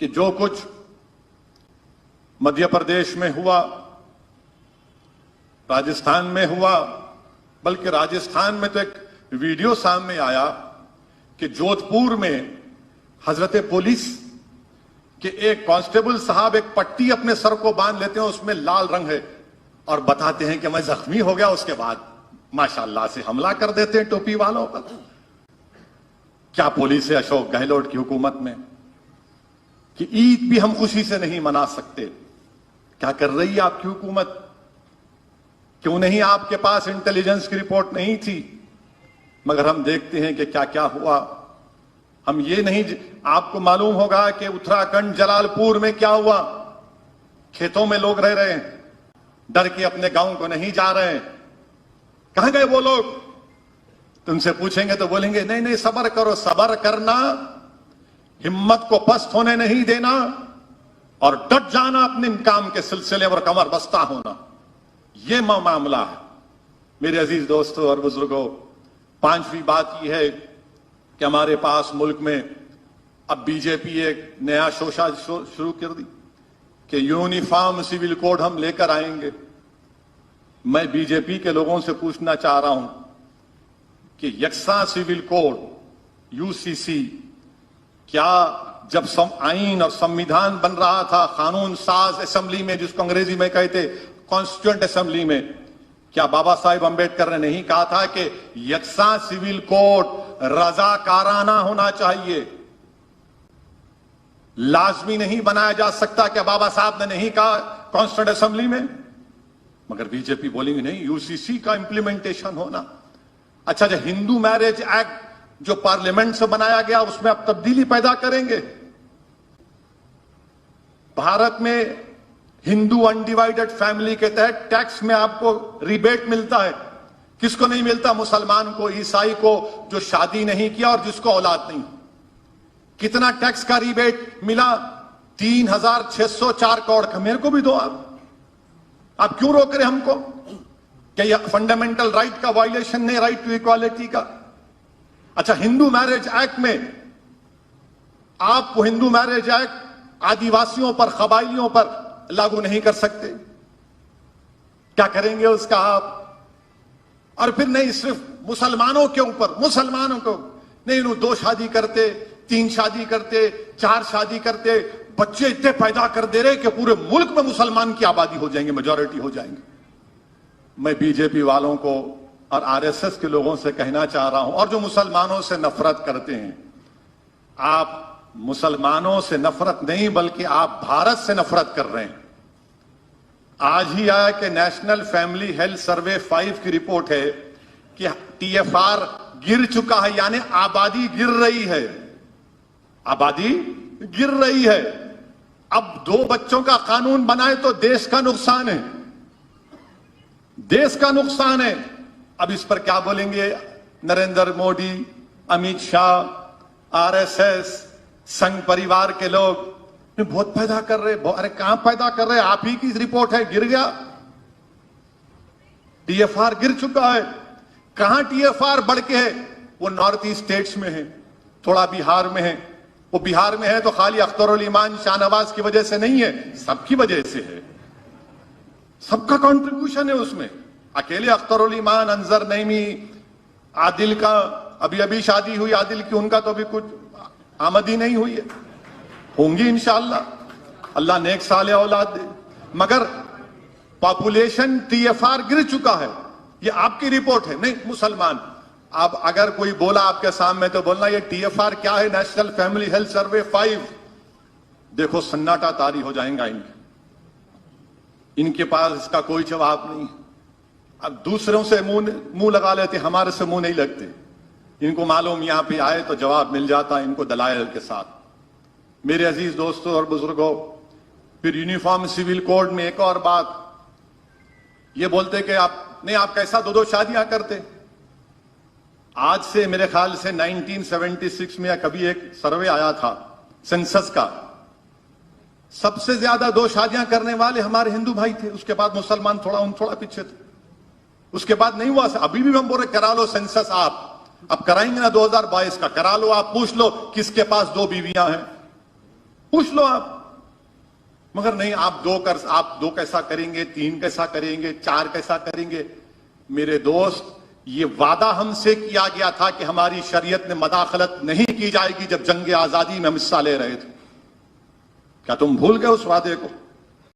कि जो कुछ मध्य प्रदेश में हुआ, राजस्थान में हुआ, बल्कि राजस्थान में तो एक वीडियो सामने आया कि जोधपुर में हजरत पुलिस के एक कांस्टेबल साहब एक पट्टी अपने सर को बांध लेते हैं, उसमें लाल रंग है, और बताते हैं कि मैं जख्मी हो गया। उसके बाद माशाअल्लाह से हमला कर देते हैं टोपी वालों पर। क्या पुलिस है अशोक गहलोत की हुकूमत में कि ईद भी हम खुशी से नहीं मना सकते? क्या कर रही है आपकी हुकूमत? क्यों नहीं आपके पास इंटेलिजेंस की रिपोर्ट नहीं थी? मगर हम देखते हैं कि क्या क्या हुआ। हम ये नहीं, आपको मालूम होगा कि उत्तराखंड जलालपुर में क्या हुआ। खेतों में लोग रह रहे हैं, डर के अपने गांव को नहीं जा रहे हैं। कहां गए वो लोग? तुमसे पूछेंगे तो बोलेंगे नहीं नहीं सब्र करो। सब्र करना, हिम्मत को पस्त होने नहीं देना और डट जाना अपने काम के सिलसिले पर, कमर बस्ता होना, यह मामला है। मेरे अजीज दोस्तों और बुजुर्गों, पांचवी बात यह है कि हमारे पास मुल्क में अब बीजेपी एक नया शोषा शुरू कर दी कि यूनिफॉर्म सिविल कोड हम लेकर आएंगे। मैं बीजेपी के लोगों से पूछना चाह रहा हूं कि यकसा सिविल कोड यूसीसी, क्या जब आईन और संविधान बन रहा था कानून साज असेंबली में, जिसको अंग्रेजी में कहते कॉन्स्टिट्यूएंट असेंबली में, क्या बाबा साहेब अंबेडकर ने नहीं कहा था कि यकसा सिविल कोड रजाकाराना होना चाहिए, लाजमी नहीं बनाया जा सकता? क्या बाबा साहब ने नहीं कहा कॉन्स्टिट्यूएंट असेंबली में? मगर बीजेपी बोलेंगे नहीं, यूसीसी का इंप्लीमेंटेशन होना। अच्छा, जो हिंदू मैरिज एक्ट जो पार्लियामेंट से बनाया गया, उसमें आप तब्दीली पैदा करेंगे। भारत में हिंदू अनडिवाइडेड फैमिली के तहत टैक्स में आपको रिबेट मिलता है। किसको नहीं मिलता? मुसलमान को, ईसाई को, जो शादी नहीं किया और जिसको औलाद नहीं। कितना टैक्स का रिबेट मिला? 3604 करोड़ का। मेरे को भी दो आप क्यों रोक रहे हमको? क्या यह फंडामेंटल राइट का वायलेशन नहीं, राइट टू इक्वालिटी का? अच्छा, हिंदू मैरिज एक्ट में आपको हिंदू मैरिज एक्ट आदिवासियों पर, कबाइलियों पर लागू नहीं कर सकते। क्या करेंगे उसका आप? और फिर नहीं, सिर्फ मुसलमानों के ऊपर, मुसलमानों को नहीं, लोग 2 शादी करते, 3 शादी करते, 4 शादी करते, बच्चे इतने पैदा कर दे रहे कि पूरे मुल्क में मुसलमान की आबादी हो जाएंगे, मेजॉरिटी हो जाएंगे। मैं बीजेपी वालों को और आरएसएस के लोगों से कहना चाह रहा हूं, और जो मुसलमानों से नफरत करते हैं, आप मुसलमानों से नफरत नहीं बल्कि आप भारत से नफरत कर रहे हैं। आज ही आया कि नेशनल फैमिली हेल्थ सर्वे 5 की रिपोर्ट है कि टीएफआर गिर चुका है, यानी आबादी गिर रही है, आबादी गिर रही है। अब 2 बच्चों का कानून बनाए तो देश का नुकसान है, देश का नुकसान है। अब इस पर क्या बोलेंगे नरेंद्र मोदी, अमित शाह, आरएसएस, संघ परिवार के लोग? बहुत पैदा कर रहे। अरे कहां पैदा कर रहे? आप ही की रिपोर्ट है, गिर गया, टीएफआर गिर चुका है। कहां टीएफआर बढ़ के है? वो नॉर्थ ईस्ट स्टेट्स में है, थोड़ा बिहार में है। वो बिहार में है तो खाली अख्तरुल ईमान शाहनवाज की वजह से नहीं है, सबकी वजह से है, सबका कंट्रीब्यूशन है उसमें। अकेले अख्तरुल ईमान, अंजर नईमी, आदिल का अभी शादी हुई आदिल की, उनका तो अभी कुछ आमदी नहीं हुई है, होंगी इंशाअल्लाह, अल्लाह नेक साले औलाद दे। मगर पॉपुलेशन टीएफआर गिर चुका है, ये आपकी रिपोर्ट है, नहीं मुसलमान। अब अगर कोई बोला आपके सामने तो बोलना ये टीएफआर क्या है, नेशनल फैमिली हेल्थ सर्वे 5। देखो सन्नाटा तारी हो जाएगा इनके पास इसका कोई जवाब नहीं। अब दूसरों से मुंह लगा लेते, हमारे से मुंह नहीं लगते। इनको मालूम यहां पे आए तो जवाब मिल जाता है इनको दलाइल के साथ। मेरे अजीज दोस्तों और बुजुर्गों, फिर यूनिफॉर्म सिविल कोड में एक और बात ये बोलते कि आप नहीं, आप कैसा 2-2 शादियां करते। आज से मेरे ख्याल से 1976 में या कभी एक सर्वे आया था सेंसस का, सबसे ज्यादा 2 शादियां करने वाले हमारे हिंदू भाई थे, उसके बाद मुसलमान थोड़ा पीछे थे, उसके बाद नहीं हुआ। अभी भी हम बोल रहे करा लो सेंसस, आप अब कराएंगे ना 2022 का, करा लो, आप पूछ लो किसके पास 2 बीवियां हैं, पूछ लो आप। मगर नहीं, आप दो कैसा करेंगे, 3 कैसा करेंगे, 4 कैसा करेंगे। मेरे दोस्त, ये वादा हमसे किया गया था कि हमारी शरीयत में मदाखलत नहीं की जाएगी जब जंग आजादी में हम हिस्सा ले रहे थे। क्या तुम भूल गए उस वादे को?